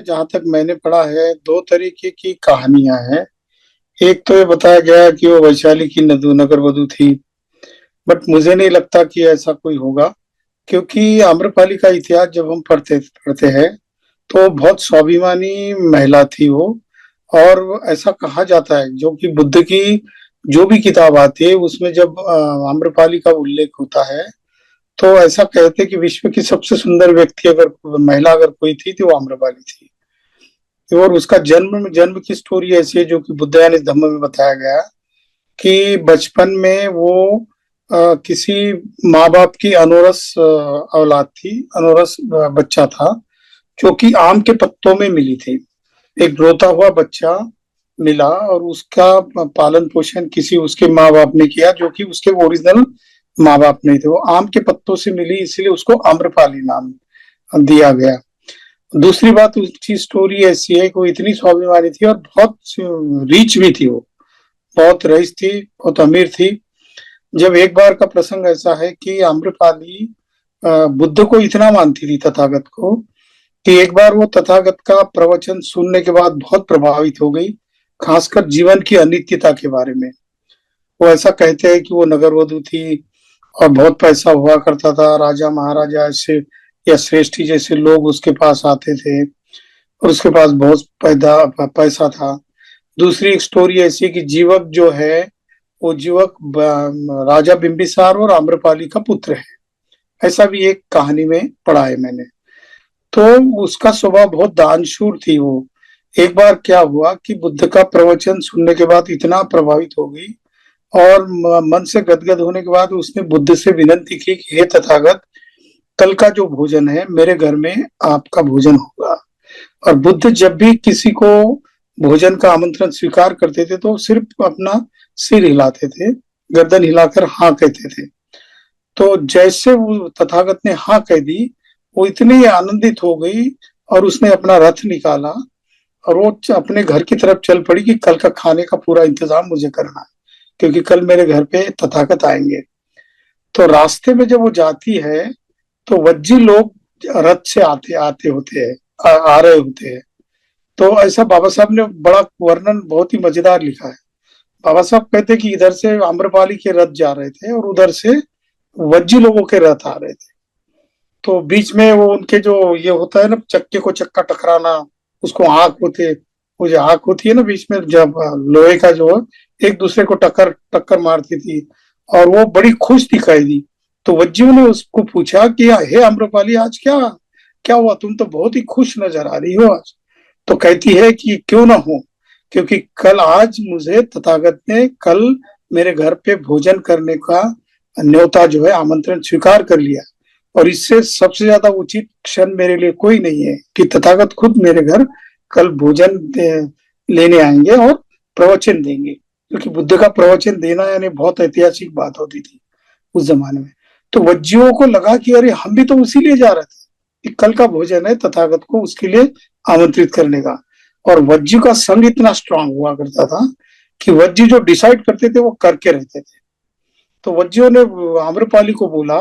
जहां तक मैंने पढ़ा है, दो तरीके की कहानियां हैं। एक तो ये बताया गया है कि वो वैशाली की नगर वधू थी। बट मुझे नहीं लगता कि ऐसा कोई होगा, क्योंकि आम्रपाली का इतिहास जब हम पढ़ते पढ़ते हैं तो बहुत स्वाभिमानी महिला थी वो। और ऐसा कहा जाता है, जो कि बुद्ध की जो भी किताब आती है उसमें जब आम्रपाली का उल्लेख होता है तो ऐसा कहते हैं कि विश्व की सबसे सुंदर व्यक्ति अगर महिला अगर कोई थी तो वो आम्रपाली थी। और उसका जन्म जन्म की स्टोरी ऐसी है जो कि बुद्धयान इस धम्म में बताया गया कि बचपन में वो किसी माँ बाप की अनोरस औलाद थी, अनोरस बच्चा था, जो कि आम के पत्तों में मिली थी। एक रोता हुआ बच्चा मिला और उसका पालन पोषण किसी उसके माँ बाप ने किया, जो कि उसके ओरिजिनल माँ बाप नहीं थे। वो आम के पत्तों से मिली, इसलिए उसको आम्रपाली नाम दिया गया। दूसरी बात, उसकी स्टोरी ऐसी है कि वो इतनी स्वाभिमानी थी और बहुत रिच भी थी। वो बहुत रईस थी, बहुत अमीर थी। जब एक बार का प्रसंग ऐसा है कि आम्रपाली बुद्ध को इतना मानती थी, तथागत को, कि एक बार वो तथागत का प्रवचन सुनने के बाद बहुत प्रभावित हो गई, खासकर जीवन की अनित्यता के बारे में। वो ऐसा कहते हैं कि वो नगरवधु थी और बहुत पैसा हुआ करता था, राजा महाराजा ऐसे या श्रेष्ठी जैसे लोग उसके पास आते थे और उसके पास बहुत पैसा था। दूसरी एक स्टोरी ऐसी है कि जीवक जो है, वो जीवक राजा बिंबिसार और आम्रपाली का पुत्र है। ऐसा भी एक कहानी में पढ़ा है मैंने। तो उसका स्वभाव बहुत दानशूर थी वो। एक बार क्या हुआ कि बुद्ध का प्रवचन सुनने के बाद इतना प्रभावित हो गई और मन से गदगद होने के बाद उसने बुद्ध से विनती की कि हे तथागत, कल का जो भोजन है मेरे घर में आपका भोजन होगा। और बुद्ध जब भी किसी को भोजन का आमंत्रण स्वीकार करते थे तो सिर्फ अपना सिर हिलाते थे, गर्दन हिलाकर हाँ कहते थे। तो जैसे वो तथागत ने हाँ कह दी, वो इतनी आनंदित हो गई और उसने अपना रथ निकाला और वो अपने घर की तरफ चल पड़ी कि कल का खाने का पूरा इंतजाम मुझे करना है, क्योंकि कल मेरे घर पे तथागत आएंगे। तो रास्ते में जब वो जाती है तो वज्जी लोग रथ से आते आते होते हैं, आ रहे होते हैं। तो ऐसा बाबा साहब ने बड़ा वर्णन बहुत ही मजेदार लिखा है। बाबा साहब कहते कि इधर से आम्रपाली के रथ जा रहे थे और उधर से वज्जी लोगों के रथ आ रहे थे। तो बीच में वो उनके जो ये होता है ना, चक्के को चक्का टकराना, उसको आंख होते, वो जो आंख होती है ना बीच में, जब लोहे का जो एक दूसरे को टक्कर टक्कर मारती थी, और वो बड़ी खुश दिखाई दी। तो वज्जियों ने उसको पूछा कि हे आम्रपाली, आज क्या क्या हुआ, तुम तो बहुत ही खुश नजर आ रही हो आज। तो कहती है कि क्यों ना हो, क्योंकि कल आज मुझे तथागत ने कल मेरे घर पे भोजन करने का न्योता जो है, आमंत्रण स्वीकार कर लिया। और इससे सबसे ज्यादा उचित क्षण मेरे लिए कोई नहीं है कि तथागत खुद मेरे घर कल भोजन लेने आएंगे और प्रवचन देंगे, क्योंकि बुद्ध का प्रवचन देना यानी बहुत ऐतिहासिक बात होती थी उस जमाने में। तो वज्जियों को लगा कि अरे हम भी तो उसी लिए जा रहे थे कि कल का भोजन है तथागत को उसके लिए आमंत्रित करने का। और वज्जी का संग इतना स्ट्रांग हुआ करता था कि वज्जी जो डिसाइड करते थे वो करके रहते थे। तो वज्जियों ने आम्रपाली को बोला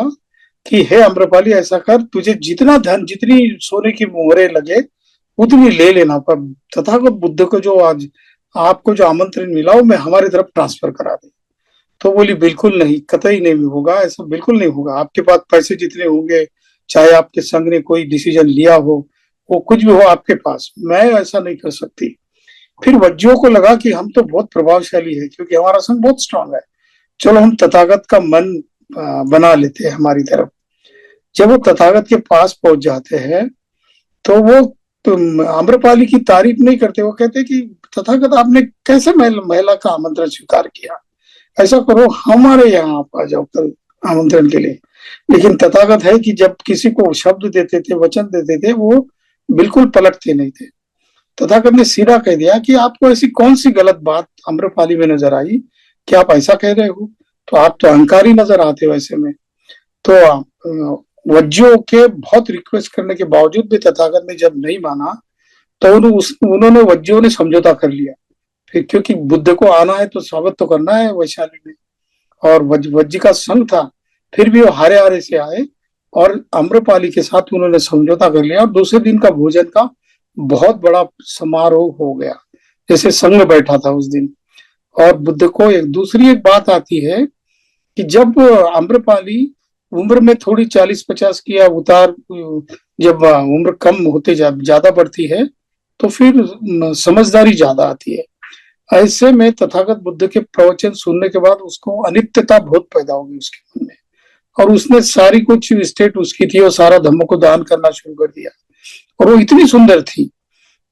कि हे आम्रपाली, ऐसा कर, तुझे जितना धन, जितनी सोने की मोहरें लगे उतनी ले लेना, पर तथागत बुद्ध को जो आज आपको जो आमंत्रण मिला वो मैं हमारी तरफ ट्रांसफर करा दे। तो बोली बिल्कुल नहीं, कतई नहीं होगा, ऐसा बिल्कुल नहीं होगा। आपके पास पैसे जितने होंगे, चाहे आपके संघ ने कोई डिसीजन लिया हो, वो कुछ भी हो आपके पास, मैं ऐसा नहीं कर सकती। फिर वज्जियों को लगा कि हम तो बहुत प्रभावशाली है, क्योंकि हमारा संघ बहुत स्ट्रांग है, चलो हम तथागत का मन बना लेते हैं हमारी तरफ। जब वो तथागत के पास पहुंच जाते हैं तो वो आम्रपाली की तारीफ नहीं करते, वो कहते कि तथागत आपने कैसे महिला का आमंत्रण स्वीकार किया, ऐसा करो हमारे यहाँ आप आ जाओ कल आमंत्रण के लिए। लेकिन तथागत है कि जब किसी को शब्द देते थे, वचन देते थे, वो बिल्कुल पलटते नहीं थे। तथागत ने सीधा कह दिया कि आपको ऐसी कौन सी गलत बात आम्रपाली में नजर आई कि आप ऐसा कह रहे हो, तो आप तो अहंकारी नजर आते हो ऐसे में। तो वज्जियों के बहुत रिक्वेस्ट करने के बावजूद भी तथागत ने जब नहीं माना तो उन्होंने वज्जियों ने समझौता कर लिया। फिर क्योंकि बुद्ध को आना है तो स्वागत तो करना है वैशाली में, और वज्जी का संग था, फिर भी वो हारे हारे से आए और आम्रपाली के साथ उन्होंने समझौता कर लिया और दूसरे दिन का भोजन का बहुत बड़ा समारोह हो गया, जैसे संघ बैठा था उस दिन। और बुद्ध को एक दूसरी एक बात आती है कि जब आम्रपाली उम्र में थोड़ी 40-50 की या उतार, जब उम्र कम होते ज्यादा बढ़ती है तो फिर समझदारी ज्यादा आती है। ऐसे में तथागत बुद्ध के प्रवचन सुनने के बाद उसको अनित्यता बहुत पैदा होगी उसके मन में, और उसने सारी कुछ स्टेट उसकी थी और सारा धर्म को दान करना शुरू कर दिया। और वो इतनी सुंदर थी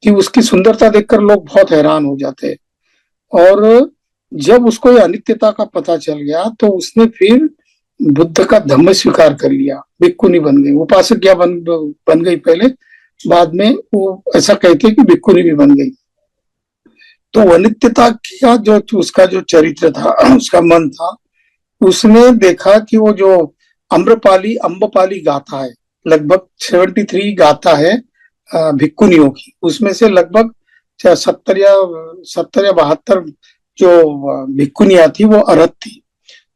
कि उसकी सुंदरता देखकर लोग बहुत हैरान हो जाते। और जब उसको ये अनित्यता का पता चल गया तो उसने फिर बुद्ध का धम्म स्वीकार कर लिया, भिक्खुनी बन गई, उपासक क्या बन गई पहले, बाद में वो ऐसा कहते हैं कि भिक्खुनी भी बन गई। तो अनित्यता का जो उसका जो चरित्र था, उसका मन था, उसने देखा कि वो जो अम्बपाली गाथा है, लगभग 73 गाथा है भिक्खुनियों की, उसमें से लगभग 70 या 72 जो भिक्खुनियां थी वो अरहत थी।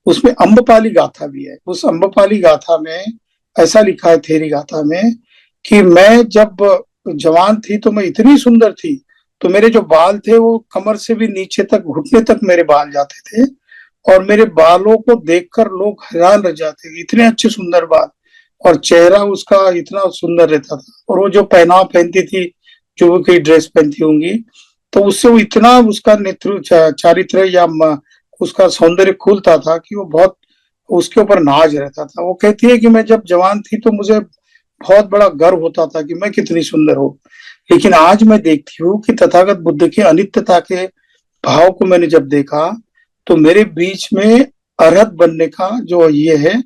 उसमें अम्बपाली गाथा भी है। उस अम्बपाली गाथा में ऐसा लिखा है, थेरी गाथा में, कि मैं जब जवान थी तो मैं इतनी सुंदर थी तो मेरे जो बाल थे वो कमर से भी नीचे तक, घुटने तक मेरे बाल जाते थे, और मेरे बालों को देखकर लोग हैरान रह जाते, इतने अच्छे सुंदर बाल, और चेहरा उसका इतना सुंदर रहता था। और वो जो पहनाव पहनती थी, जो वो कोई ड्रेस पहनती होंगी, तो उससे वो इतना उसका नेतृत्व चारित्र या उसका सौंदर्य खुलता था कि वो बहुत, उसके ऊपर नाज रहता था। वो कहती है कि मैं जब जवान थी तो मुझे बहुत बड़ा गर्व होता था कि मैं कितनी सुंदर हूँ, लेकिन आज मैं देखती हूँ कि तथागत बुद्ध के अनित्यता के भाव को मैंने जब देखा तो मेरे बीच में अरहत बनने का जो ये है,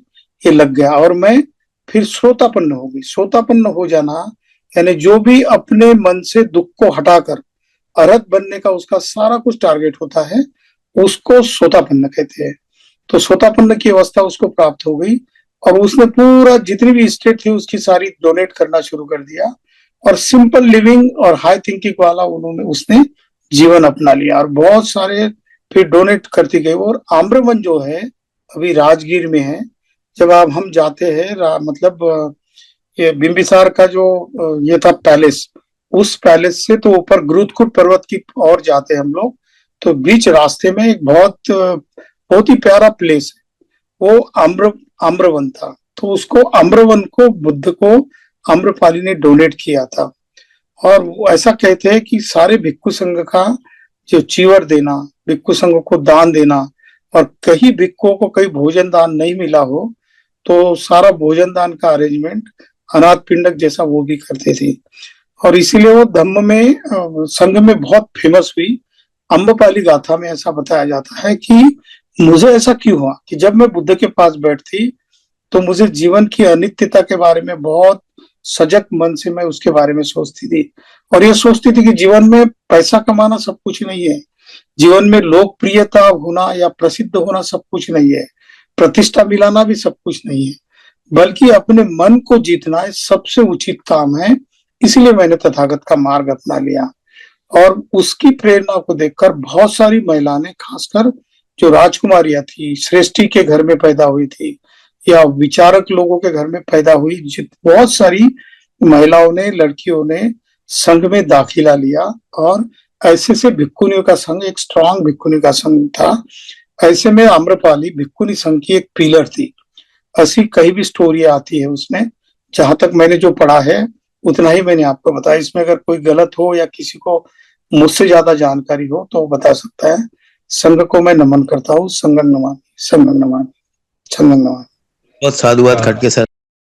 ये लग गया, और मैं फिर श्रोतापन्न हो गई। श्रोतापन्न हो जाना यानी जो भी अपने मन से दुख को हटाकर अरहत बनने का उसका सारा कुछ टारगेट होता है, उसको श्रोतापन्न कहते हैं। तो श्रोतापन्न की अवस्था उसको प्राप्त हो गई, और उसने पूरा जितनी भी स्टेट थी उसकी सारी डोनेट करना शुरू कर दिया, और सिंपल लिविंग और हाई थिंकिंग वाला उसने जीवन अपना लिया, और बहुत सारे फिर डोनेट करती गई। और आम्रवन जो है अभी राजगीर में है, जब आप हम जाते हैं मतलब ये बिंबिसार का जो ये था पैलेस, उस पैलेस से तो ऊपर गुरुदकुट पर्वत की ओर जाते हैं हम लोग, तो बीच रास्ते में एक बहुत ही प्यारा प्लेस है, वो आम्रवन था। तो उसको आम्रवन को बुद्ध को आम्रपाली ने डोनेट किया था। और वो ऐसा कहते हैं कि सारे भिक्खु संघ का जो चीवर देना, भिक्खु संघ को दान देना, और कहीं भिक्खुओं को कहीं भोजन दान नहीं मिला हो तो सारा भोजन दान का अरेंजमेंट अनाथ पिंडक जैसा वो भी करते थे। और इसीलिए वो धम्म में संघ में बहुत फेमस हुई। अम्बपाली गाथा में ऐसा बताया जाता है कि मुझे ऐसा क्यों हुआ कि जब मैं बुद्ध के पास बैठती तो मुझे जीवन की अनित्यता के बारे में बहुत सजग मन से मैं उसके बारे में सोचती थी, और ये सोचती थी कि जीवन में पैसा कमाना सब कुछ नहीं है, जीवन में लोकप्रियता होना या प्रसिद्ध होना सब कुछ नहीं है, प्रतिष्ठा मिलाना भी सब कुछ नहीं है, बल्कि अपने मन को जीतना है सबसे उचित काम है। इसलिए मैंने तथागत का मार्ग अपना लिया। और उसकी प्रेरणा को देखकर बहुत सारी महिला ने, खासकर जो राजकुमारियां थी, श्रेष्ठी के घर में पैदा हुई थी या विचारक लोगों के घर में पैदा हुई, बहुत सारी महिलाओं ने, लड़कियों ने संघ में दाखिला लिया, और ऐसे से भिक्खुनियों का संघ एक स्ट्रांग भिक्खुनी का संघ था। ऐसे में आम्रपाली भिक्खुनी संघ की एक पिलर थी। ऐसी कई भी स्टोरी आती है उसमें, जहां तक मैंने जो पढ़ा है उतना ही मैंने आपको बताया। इसमें अगर कोई गलत हो या किसी को मुझसे ज्यादा जानकारी हो तो बता सकता है। संघ को मैं नमन करता हूँ। संगन नमामि, संगन नमामि, संगन नमामि। बहुत साधुवाद खटके सर।